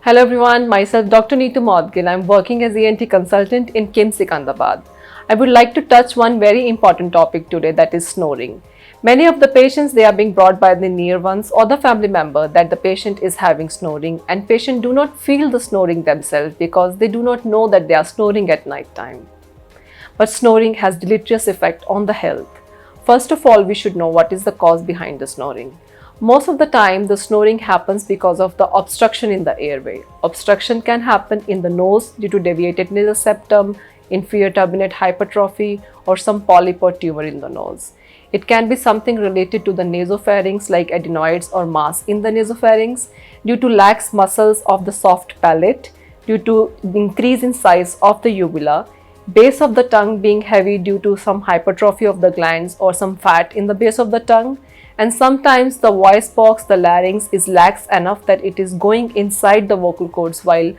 Hello everyone, myself Dr. Neetu Modgil. I'm working as ENT consultant in KIMS Secunderabad. I would like to touch one very important topic today, that is snoring. Many of the patients, they are being brought by the near ones or the family member that the patient is having snoring, and patient do not feel the snoring themselves because they do not know that they are snoring at night time. But snoring has deleterious effect on the health. First of all, we should know what is the cause behind the snoring. Most of the time, the snoring happens because of the obstruction in the airway. Obstruction can happen in the nose due to deviated nasal septum, inferior turbinate hypertrophy, or some polyp or tumor in the nose. It can be something related to the nasopharynx like adenoids or mass in the nasopharynx, due to lax muscles of the soft palate, due to increase in size of the uvula, base of the tongue being heavy due to some hypertrophy of the glands or some fat in the base of the tongue, and sometimes the voice box, the larynx, is lax enough that it is going inside the vocal cords while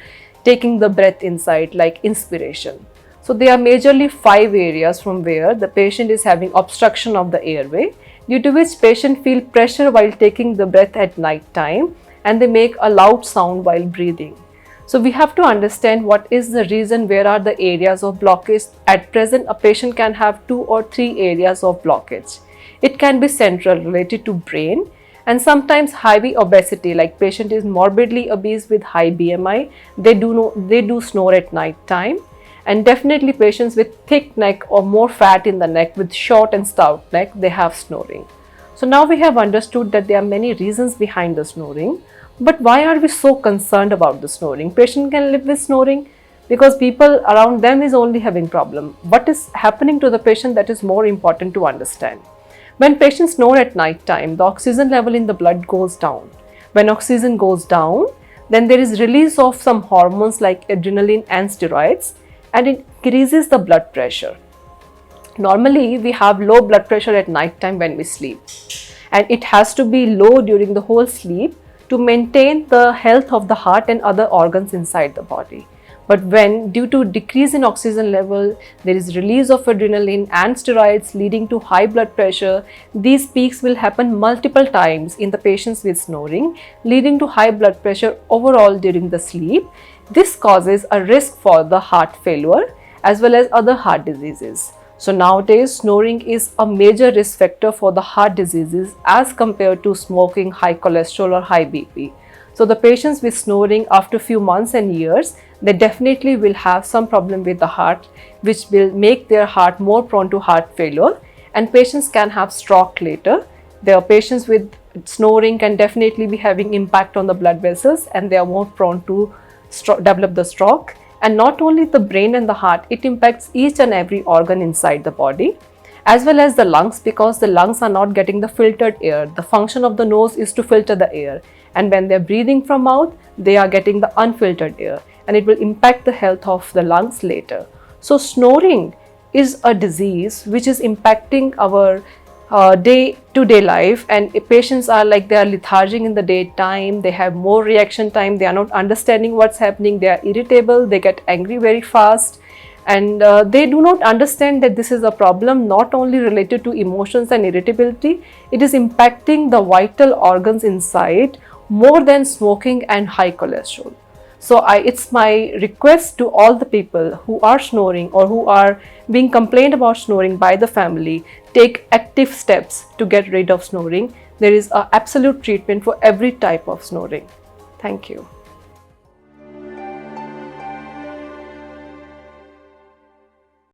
taking the breath inside, like inspiration. So there are majorly 5 areas from where the patient is having obstruction of the airway, due to which patient feel pressure while taking the breath at night time, and they make a loud sound while breathing. So we have to understand what is the reason, where are the areas of blockage. At present, a patient can have 2 or 3 areas of blockage. It can be central, related to brain, and sometimes heavy obesity, like patient is morbidly obese with high BMI, they do snore at night time, and definitely patients with thick neck or more fat in the neck with short and stout neck, they have snoring. So now we have understood that there are many reasons behind the snoring, but why are we so concerned about the snoring? Patient can live with snoring because people around them is only having problem. What is happening to the patient, that is more important to understand. When patients snore at night time, the oxygen level in the blood goes down. When oxygen goes down, then there is release of some hormones like adrenaline and steroids, and it increases the blood pressure. Normally, we have low blood pressure at night time when we sleep, and it has to be low during the whole sleep to maintain the health of the heart and other organs inside the body. But when, due to decrease in oxygen level, there is release of adrenaline and steroids leading to high blood pressure, these peaks will happen multiple times in the patients with snoring, leading to high blood pressure overall during the sleep. This causes a risk for the heart failure as well as other heart diseases. So nowadays, snoring is a major risk factor for the heart diseases as compared to smoking, high cholesterol or high BP. So the patients with snoring, after few months and years, they definitely will have some problem with the heart, which will make their heart more prone to heart failure, and patients can have stroke later. There are patients with snoring can definitely be having impact on the blood vessels, and they are more prone to develop the stroke. And not only the brain and the heart, it impacts each and every organ inside the body, as well as the lungs, because the lungs are not getting the filtered air. The function of the nose is to filter the air, and when they are breathing from mouth, they are getting the unfiltered air, and it will impact the health of the lungs later. So snoring is a disease which is impacting our day-to-day life, and patients are like, they are lethargic in the daytime, they have more reaction time, they are not understanding what's happening, they are irritable, they get angry very fast, and they do not understand that this is a problem not only related to emotions and irritability, it is impacting the vital organs inside more than smoking and high cholesterol. So it's my request to all the people who are snoring or who are being complained about snoring by the family, take active steps to get rid of snoring. There is an absolute treatment for every type of snoring. Thank you.